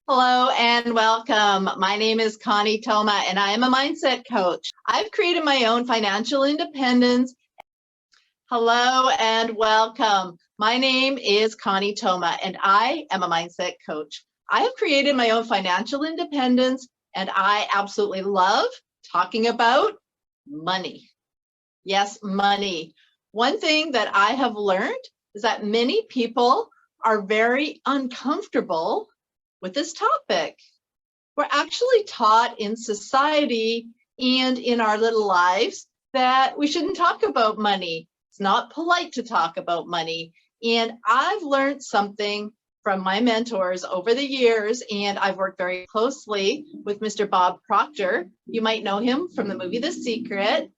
Hello and welcome. My name is Connie Toma and I am a mindset coach. I've created my own financial independence. Hello and welcome. My name is Connie Toma and I am a mindset coach. I have created my own financial independence and I absolutely love talking about money. Yes, money. One thing that I have learned is that many people are very uncomfortable with this topic. We're actually taught in society and in our little lives that we shouldn't talk about money. It's not polite to talk about money. And I've learned something from my mentors over the years, and I've worked very closely with Mr. Bob Proctor. You might know him from the movie The Secret.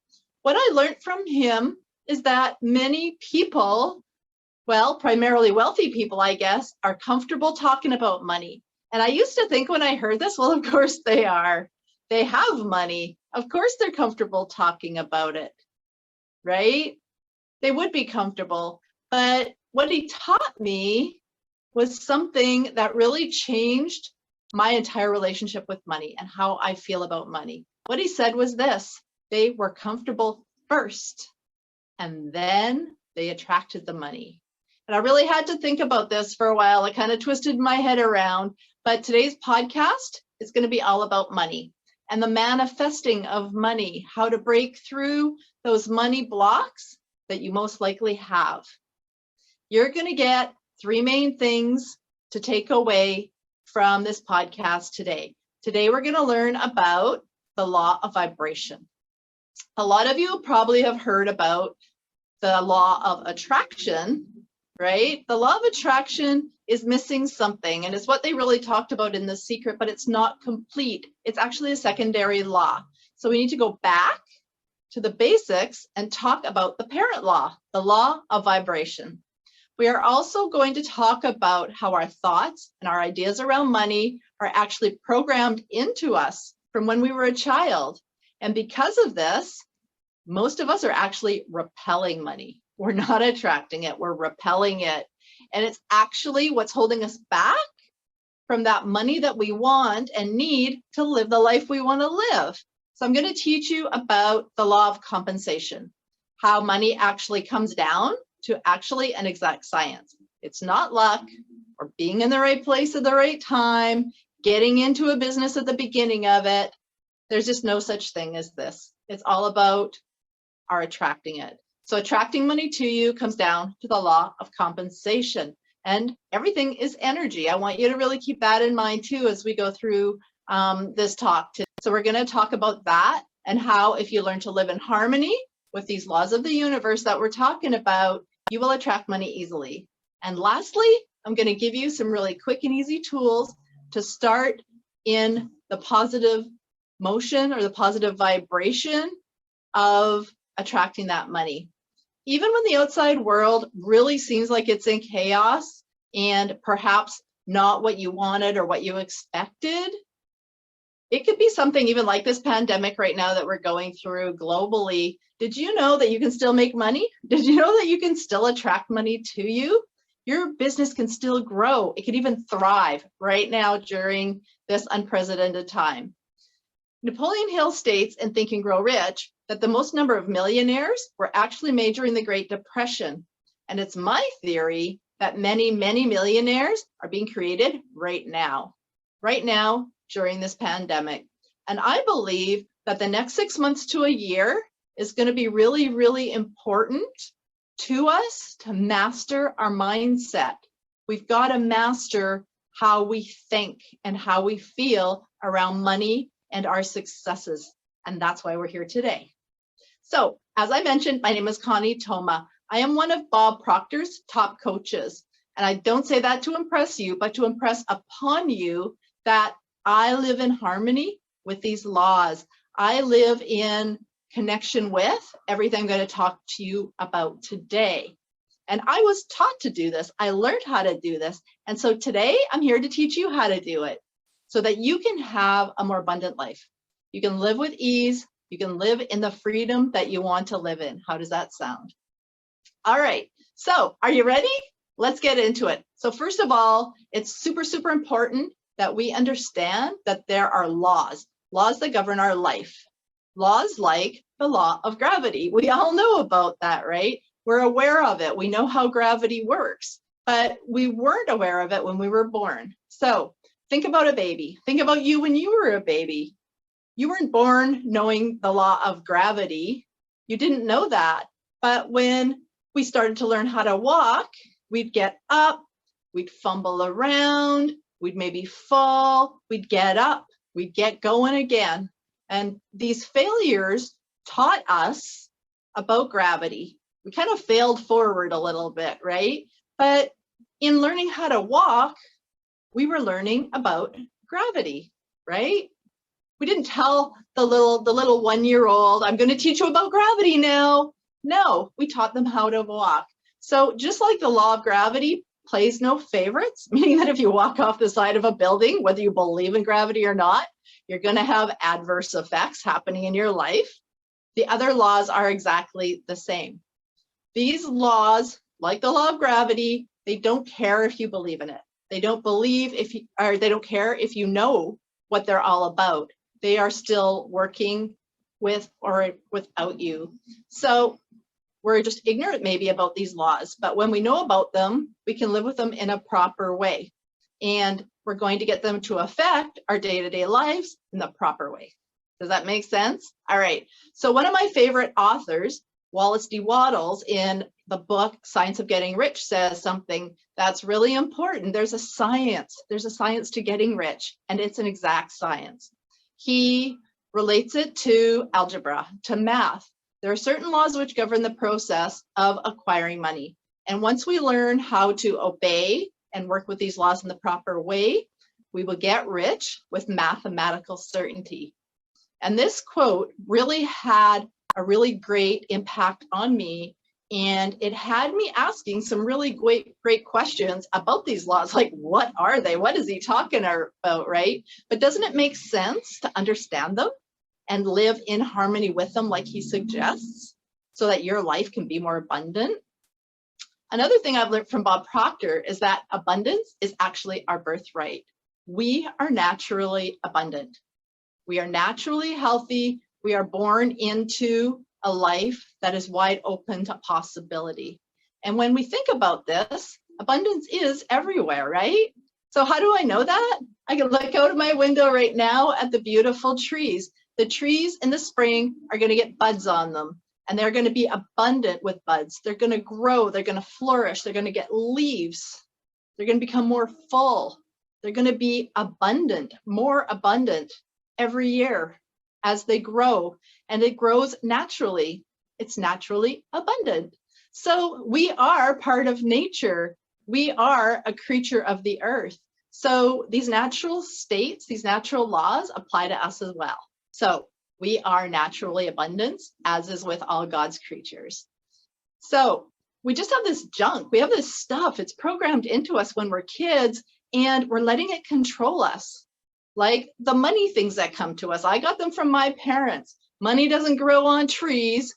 What I learned from him is that many people, well, primarily wealthy people, I guess, are comfortable talking about money. And I used to think when I heard this, well, of course they are. They have money. Of course they're comfortable talking about it, right? They would be comfortable. But what he taught me was something that really changed my entire relationship with money and how I feel about money. What he said was this: they were comfortable first, and then they attracted the money. And I really had to think about this for a while. I kind of twisted my head around. But today's podcast is going to be all about money and the manifesting of money, how to break through those money blocks that you most likely have. You're going to get three main things to take away from this podcast today. Today, we're going to learn about the law of vibration. A lot of you probably have heard about the law of attraction, right? The law of attraction is missing something, and it's what they really talked about in The Secret, but it's not complete. It's actually a secondary law. So we need to go back to the basics and talk about the parent law, the law of vibration. We are also going to talk about how our thoughts and our ideas around money are actually programmed into us from when we were a child. And because of this, most of us are actually repelling money. We're not attracting it, we're repelling it. And it's actually what's holding us back from that money that we want and need to live the life we want to live. So I'm going to teach you about the law of compensation, how money actually comes down to actually an exact science. It's not luck or being in the right place at the right time, getting into a business at the beginning of it. There's just no such thing as this. It's all about our attracting it. So attracting money to you comes down to the law of compensation, and everything is energy. I want you to really keep that in mind too as we go through this talk today. So we're going to talk about that and how if you learn to live in harmony with these laws of the universe that we're talking about, you will attract money easily. And lastly, I'm going to give you some really quick and easy tools to start in the positive motion or the positive vibration of attracting that money. Even when the outside world really seems like it's in chaos and perhaps not what you wanted or what you expected, it could be something even like this pandemic right now that we're going through globally. Did you know that you can still make money? Did you know that you can still attract money to you? Your business can still grow. It can even thrive right now during this unprecedented time. Napoleon Hill states in Think and Grow Rich that the most number of millionaires were actually made during the Great Depression. And it's my theory that many, many millionaires are being created right now during this pandemic. And I believe that the next 6 months to a year is going to be really, really important to us to master our mindset. We've got to master how we think and how we feel around money and our successes. And that's why we're here today. So, as I mentioned, my name is Connie Toma. I am one of Bob Proctor's top coaches. And I don't say that to impress you, but to impress upon you that I live in harmony with these laws. I live in connection with everything I'm going to talk to you about today. And I was taught to do this. I learned how to do this. And so today I'm here to teach you how to do it so that you can have a more abundant life. You can live with ease. You can live in the freedom that you want to live in. How does that sound? All right. So are you ready? Let's get into it. So first of all, it's super, super important that we understand that there are laws that govern our life. Laws like the law of gravity. We all know about that, right? We're aware of it. We know how gravity works, but we weren't aware of it when we were born. So think about a baby. Think about you when you were a baby. You weren't born knowing the law of gravity. You didn't know that. But when we started to learn how to walk, we'd get up, we'd fumble around, we'd maybe fall, we'd get up, we'd get going again. And these failures taught us about gravity. We kind of failed forward a little bit, right? But in learning how to walk, we were learning about gravity, right? We didn't tell the little 1-year-old, I'm going to teach you about gravity now. No, we taught them how to walk. So just like the law of gravity plays no favorites, meaning that if you walk off the side of a building, whether you believe in gravity or not, you're going to have adverse effects happening in your life. The other laws are exactly the same. These laws, like the law of gravity, they don't care if you believe in it. They don't believe if you, or they don't care if you know what they're all about. They are still working with or without you. So we're just ignorant maybe about these laws, but when we know about them, we can live with them in a proper way. And we're going to get them to affect our day-to-day lives in the proper way. Does that make sense? All right. So one of my favorite authors, Wallace D Wattles, in the book Science of Getting Rich, says something that's really important. There's a science to getting rich, and it's an exact science. He relates it to algebra, to math. There are certain laws which govern the process of acquiring money. And once we learn how to obey and work with these laws in the proper way, we will get rich with mathematical certainty. And this quote really had a really great impact on me. And it had me asking some really great questions about these laws, like what are they? What is he talking about, right? But doesn't it make sense to understand them and live in harmony with them like he suggests so that your life can be more abundant? Another thing I've learned from Bob Proctor is that abundance is actually our birthright. We are naturally abundant. We are naturally healthy. We are born into a life that is wide open to possibility. And when we think about this, abundance is everywhere, right? So how do I know that? I can look out of my window right now at the beautiful trees. The trees in the spring are going to get buds on them, and they're going to be abundant with buds. They're going to grow, they're going to flourish, they're going to get leaves. They're going to become more full. They're going to be abundant, more abundant every year as they grow, and it grows naturally. It's naturally abundant. So we are part of nature. We are a creature of the earth. So these natural states, these natural laws apply to us as well. So we are naturally abundant, as is with all God's creatures. So we just have this junk. We have this stuff. It's programmed into us when we're kids, and we're letting it control us. Like the money things that come to us. I got them from my parents. Money doesn't grow on trees.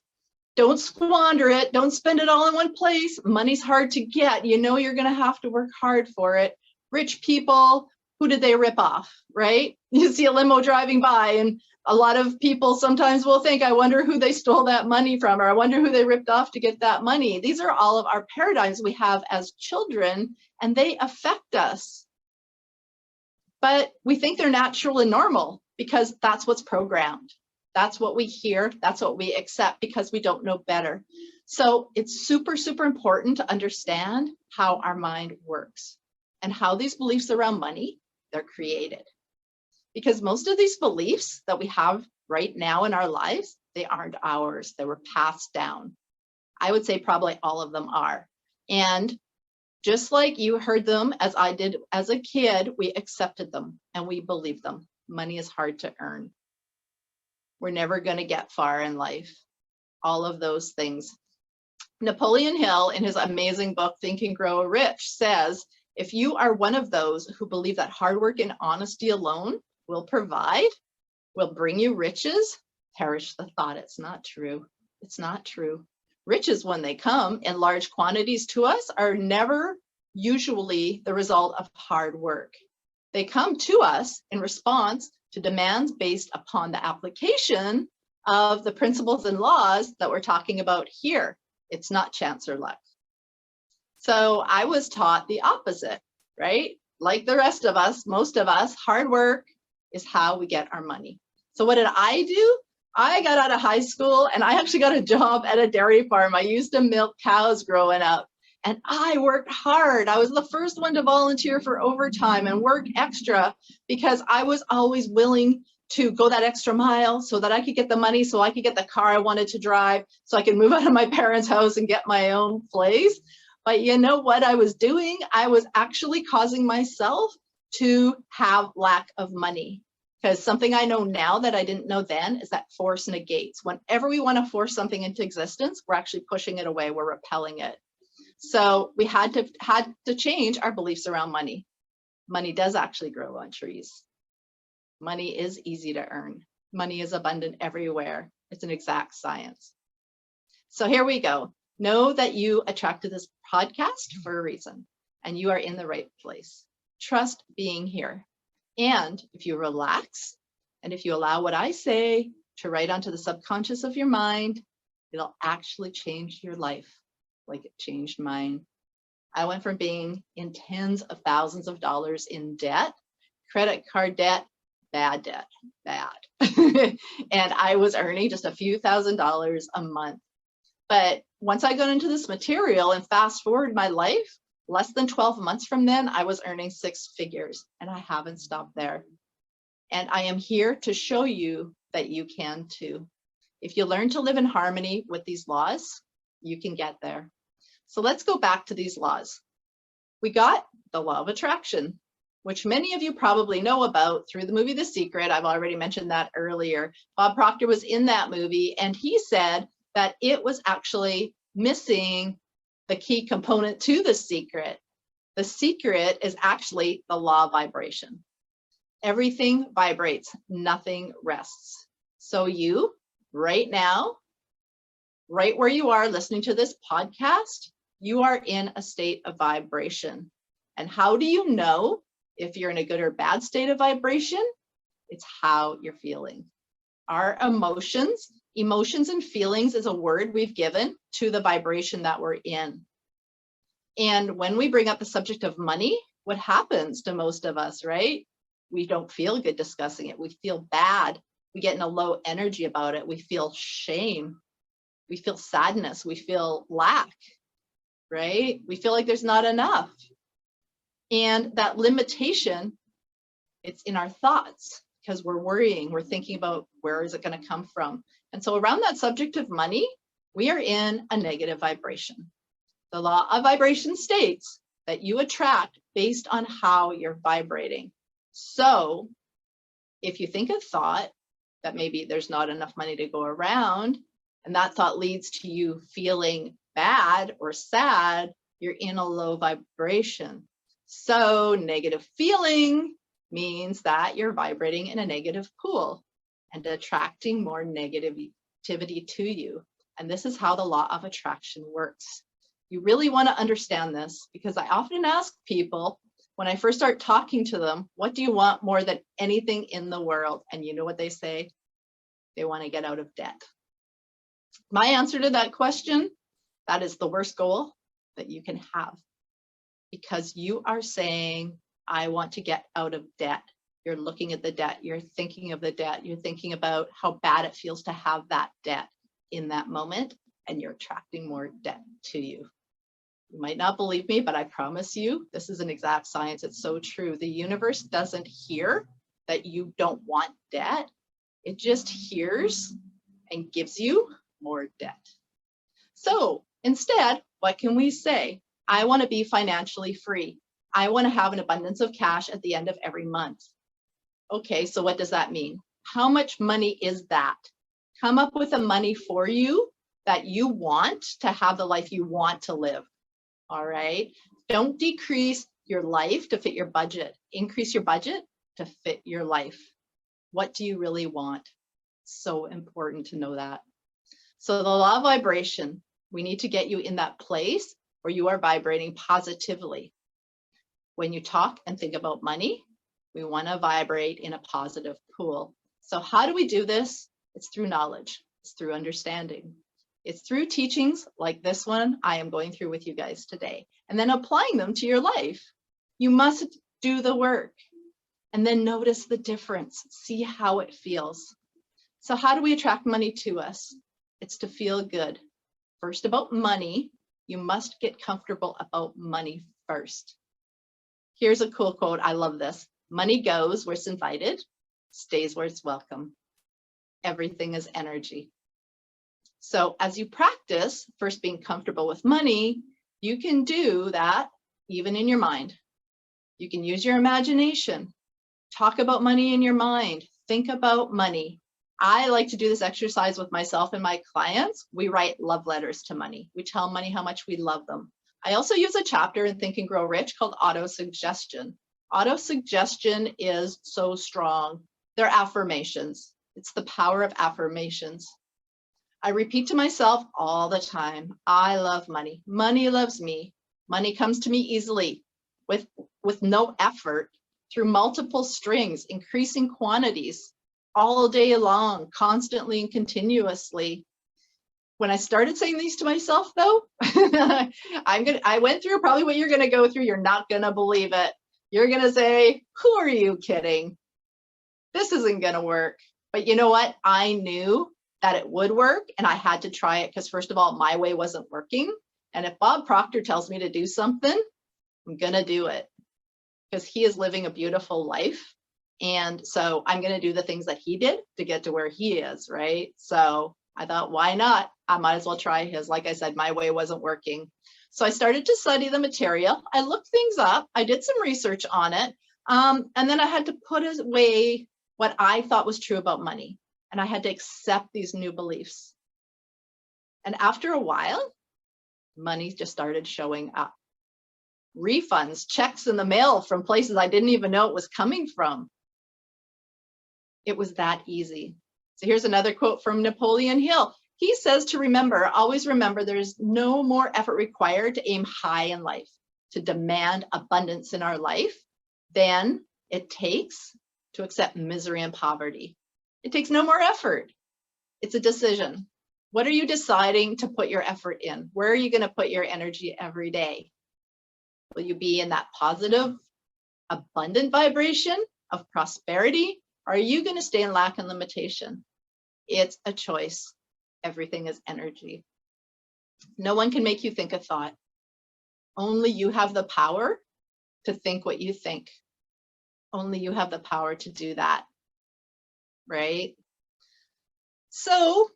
Don't squander it. Don't spend it all in one place. Money's hard to get. You know you're going to have to work hard for it. Rich people, who did they rip off, right? You see a limo driving by, and a lot of people sometimes will think, I wonder who they stole that money from, or I wonder who they ripped off to get that money. These are all of our paradigms we have as children, and they affect us. But we think they're natural and normal because that's what's programmed. That's what we hear. That's what we accept because we don't know better. So it's super, super important to understand how our mind works and how these beliefs around money, they're created. Because most of these beliefs that we have right now in our lives, they aren't ours. They were passed down. I would say probably all of them are. And just like you heard them as I did as a kid, we accepted them and we believed them. Money is hard to earn. We're never going to get far in life. All of those things. Napoleon Hill, in his amazing book, Think and Grow Rich, says, if you are one of those who believe that hard work and honesty alone will provide, will bring you riches, perish the thought. It's not true. It's not true. Riches, when they come in large quantities to us, are never usually the result of hard work. They come to us in response to demands based upon the application of the principles and laws that we're talking about here. It's not chance or luck. So I was taught the opposite, right? Like the rest of us, most of us, hard work is how we get our money. So what did I do? I got out of high school and I actually got a job at a dairy farm. I used to milk cows growing up, and I worked hard. I was the first one to volunteer for overtime and work extra because I was always willing to go that extra mile so that I could get the money, so I could get the car I wanted to drive, so I could move out of my parents' house and get my own place. But you know what I was doing? I was actually causing myself to have lack of money. Because something I know now that I didn't know then is that force negates. Whenever we want to force something into existence, we're actually pushing it away, we're repelling it. So we had to change our beliefs around money. Money does actually grow on trees. Money is easy to earn. Money is abundant everywhere. It's an exact science. So here we go. Know that you attracted this podcast for a reason, and you are in the right place. Trust being here. And if you relax, and if you allow what I say to write onto the subconscious of your mind, it'll actually change your life like it changed mine. I went from being in tens of thousands of dollars in debt, credit card debt, bad debt, bad. And I was earning just a few $1,000s a month. But once I got into this material and fast forward my life, less than 12 months from then, I was earning 6 figures, and I haven't stopped there. And I am here to show you that you can too. If you learn to live in harmony with these laws, you can get there. So let's go back to these laws. We got the law of attraction, which many of you probably know about through the movie The Secret. I've already mentioned that earlier. Bob Proctor was in that movie, and he said that it was actually missing the key component to the secret. The secret is actually the law of vibration. Everything vibrates, nothing rests. So you, right now, right where you are listening to this podcast, you are in a state of vibration. And how do you know if you're in a good or bad state of vibration? It's how you're feeling. Our emotions and feelings is a word we've given to the vibration that we're in. And when we bring up the subject of money, what happens to most of us, right? We don't feel good discussing it. We feel bad. We get in a low energy about it. We feel shame. We feel sadness. We feel lack, right? We feel like there's not enough. And that limitation, it's in our thoughts because we're worrying. We're thinking about where is it going to come from? And so around that subject of money, we are in a negative vibration. The law of vibration states that you attract based on how you're vibrating. So if you think a thought that maybe there's not enough money to go around, and that thought leads to you feeling bad or sad, you're in a low vibration. So negative feeling means that you're vibrating in a negative pool and attracting more negativity to you. And this is how the law of attraction works. You really want to understand this because I often ask people when I first start talking to them, what do you want more than anything in the world? And you know what they say? They want to get out of debt. My answer to that question, that is the worst goal that you can have because you are saying, I want to get out of debt. You're looking at the debt. You're thinking of the debt. You're thinking about how bad it feels to have that debt in that moment, and you're attracting more debt to you. You might not believe me, but I promise you, this is an exact science. It's so true. The universe doesn't hear that you don't want debt. It just hears and gives you more debt. So instead, what can we say? I want to be financially free. I want to have an abundance of cash at the end of every month. Okay, so what does that mean? How much money is that? Come up with a money for you that you want to have the life you want to live. All right. Don't decrease your life to fit your budget. Increase your budget to fit your life. What do you really want? So important to know that. So the law of vibration, we need to get you in that place where you are vibrating positively. When you talk and think about money, We want to vibrate in a positive pool. So how do we do this? It's through knowledge. It's through understanding. It's through teachings like this one I am going through with you guys today, and then applying them to your life. You must do the work and then notice the difference. See how it feels. So how do we attract money to us? It's to feel good. First, about money, you must get comfortable about money first. Here's a cool quote. I love this. Money goes where it's invited, stays where it's welcome. Everything is energy. So as you practice first being comfortable with money, you can do that even in your mind. You can use your imagination. Talk about money in your mind. Think about money. I like to do this exercise with myself and my clients. We write love letters to money. We tell money how much we love them. I also use a chapter in Think and Grow Rich called autosuggestion. Autosuggestion is so strong. They're affirmations. It's the power of affirmations. I repeat to myself all the time, I love money. Money loves me. Money comes to me easily with no effort through multiple strings, increasing quantities all day long, constantly and continuously. When I started saying these to myself though, I went through probably what you're gonna go through. You're not gonna believe it. You're gonna say, who are you kidding? This isn't gonna work. But you know what? I knew that it would work and I had to try it because first of all, my way wasn't working. And if Bob Proctor tells me to do something, I'm gonna do it because he is living a beautiful life. And so I'm gonna do the things that he did to get to where he is, right? So I thought, why not? I might as well try his. Like I said, my way wasn't working. So I started to study the material. I looked things up. I did some research on it. And then I had to put away what I thought was true about money. And I had to accept these new beliefs. And after a while, money just started showing up. Refunds, checks in the mail from places I didn't even know it was coming from. It was that easy. So here's another quote from Napoleon Hill. He says to remember, always remember, there's no more effort required to aim high in life, to demand abundance in our life than it takes to accept misery and poverty. It takes no more effort. It's a decision. What are you deciding to put your effort in? Where are you going to put your energy every day? Will you be in that positive, abundant vibration of prosperity? Or are you going to stay in lack and limitation? It's a choice. Everything is energy. No one can make you think a thought. Only you have the power to think what you think. Only you have the power to do that, right? So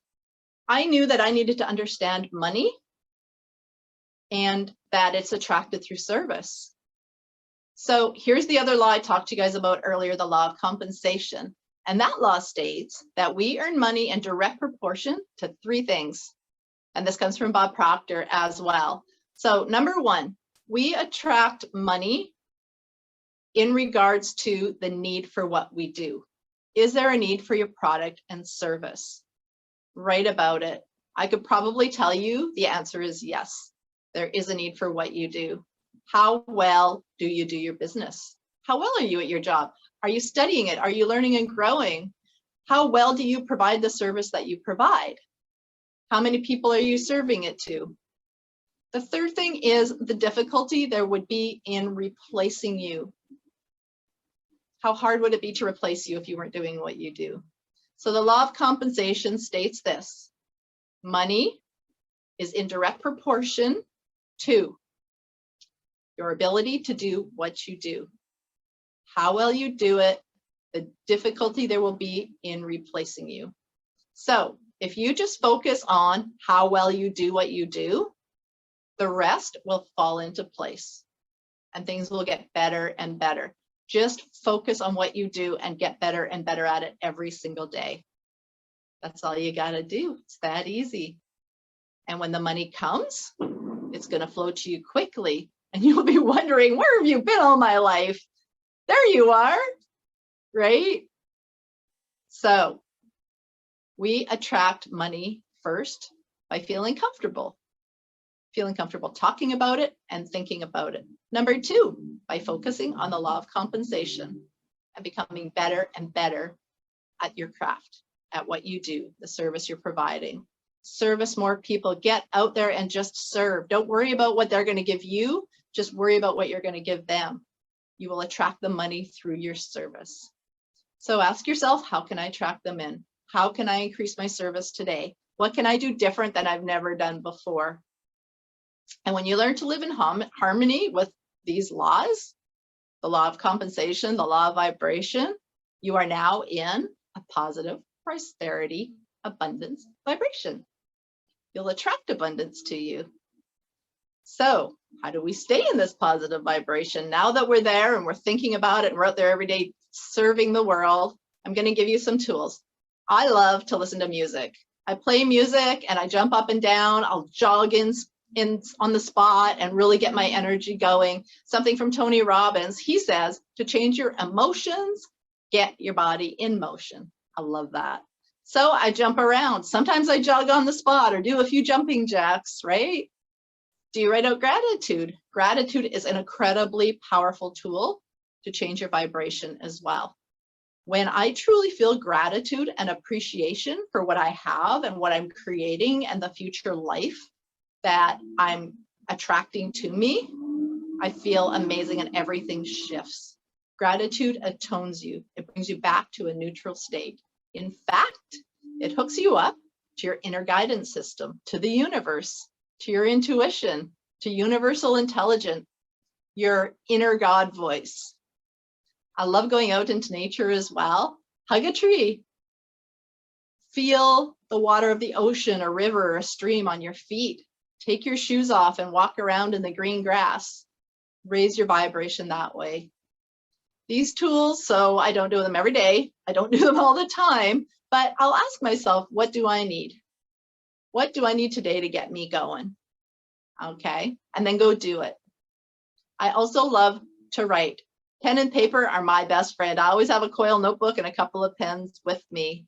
I knew that I needed to understand money and that it's attracted through service. So here's the other law I talked to you guys about earlier, the law of compensation. And that law states that we earn money in direct proportion to three things. And this comes from Bob Proctor as well. So number one, we attract money in regards to the need for what we do. Is there a need for your product and service? Write about it. I could probably tell you the answer is yes. There is a need for what you do. How well do you do your business? How well are you at your job? Are you studying it? Are you learning and growing? How well do you provide the service that you provide? How many people are you serving it to? The third thing is the difficulty there would be in replacing you. How hard would it be to replace you if you weren't doing what you do? So the law of compensation states this: money is in direct proportion to your ability to do what you do. How well you do it, the difficulty there will be in replacing you. So if you just focus on how well you do what you do, the rest will fall into place and things will get better and better. Just focus on what you do and get better and better at it every single day. That's all you got to do. It's that easy. And when the money comes, it's going to flow to you quickly. And you'll be wondering, where have you been all my life? There you are, right? So we attract money first by feeling comfortable talking about it and thinking about it. Number two, by focusing on the law of compensation. and becoming better and better at your craft, at what you do, the service you're providing. Service more people. Get out there and just serve. Don't worry about what they're going to give you. Just worry about what you're going to give them. You will attract the money through your service. So ask yourself, how can I attract them in? How can I increase my service today? What can I do different than I've never done before? And when you learn to live in harmony with these laws, the law of compensation, the law of vibration, you are now in a positive prosperity, abundance vibration. You'll attract abundance to you. So how do we stay in this positive vibration? Now that we're there and we're thinking about it and we're out there every day serving the world, I'm going to give you some tools. I love to listen to music. I play music and I jump up and down. I'll jog in on the spot and really get my energy going. Something from Tony Robbins. He says to change your emotions, get your body in motion. I love that. So I jump around. Sometimes I jog on the spot or do a few jumping jacks, right? Do you write out gratitude? Gratitude is an incredibly powerful tool to change your vibration as well. When I truly feel gratitude and appreciation for what I have and what I'm creating and the future life that I'm attracting to me, I feel amazing and everything shifts. Gratitude atones you. It brings you back to a neutral state. In fact, it hooks you up to your inner guidance system, to the universe, to your intuition, to universal intelligence, your inner God voice. I love going out into nature as well. Hug a tree. Feel the water of the ocean, a river, or a stream on your feet. Take your shoes off and walk around in the green grass. Raise your vibration that way. These tools, so I don't do them every day. I don't do them all the time, but I'll ask myself, what do I need? What do I need today to get me going? Okay, and then go do it. I also love to write. Pen and paper are my best friend. I always have a coil notebook and a couple of pens with me,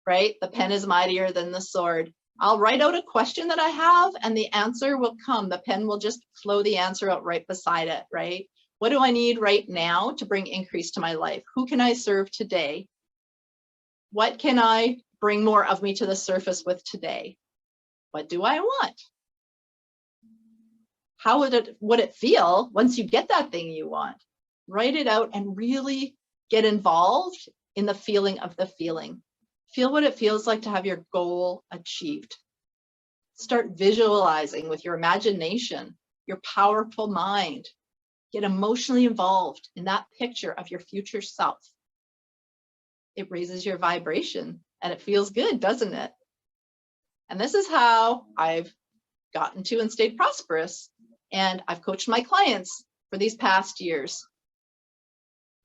right? The pen is mightier than the sword. I'll write out a question that I have and the answer will come. The pen will just flow the answer out right beside it, right? What do I need right now to bring increase to my life? Who can I serve today? What can I bring more of me to the surface with today? What do I want? How would it feel once you get that thing you want? Write it out and really get involved in the feeling of the feeling. Feel what it feels like to have your goal achieved. Start visualizing with your imagination, your powerful mind. Get emotionally involved in that picture of your future self. It raises your vibration and it feels good, doesn't it? And this is how I've gotten to and stayed prosperous. And I've coached my clients for these past years.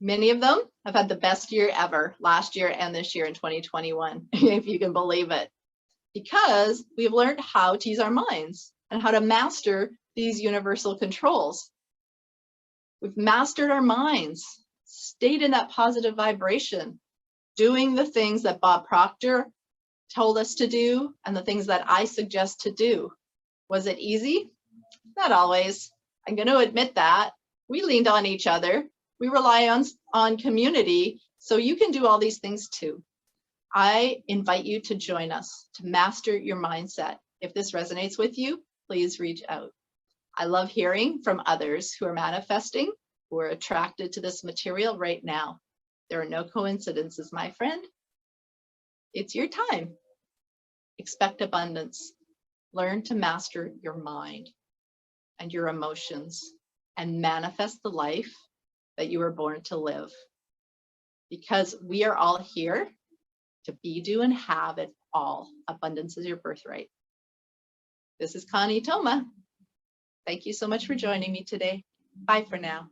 Many of them have had the best year ever last year and this year in 2021, if you can believe it, because we've learned how to use our minds and how to master these universal controls. We've mastered our minds, stayed in that positive vibration, doing the things that Bob Proctor told us to do and the things that I suggest to do. Was it easy? Not always. I'm going to admit that. We leaned on each other. We rely on community, so you can do all these things too. I invite you to join us to master your mindset. If this resonates with you, please reach out. I love hearing from others who are manifesting, who are attracted to this material right now. There are no coincidences, my friend. It's your time. Expect abundance. Learn to master your mind and your emotions and manifest the life that you were born to live. Because we are all here to be, do, and have it all. Abundance is your birthright. This is Connie Toma. Thank you so much for joining me today. Bye for now.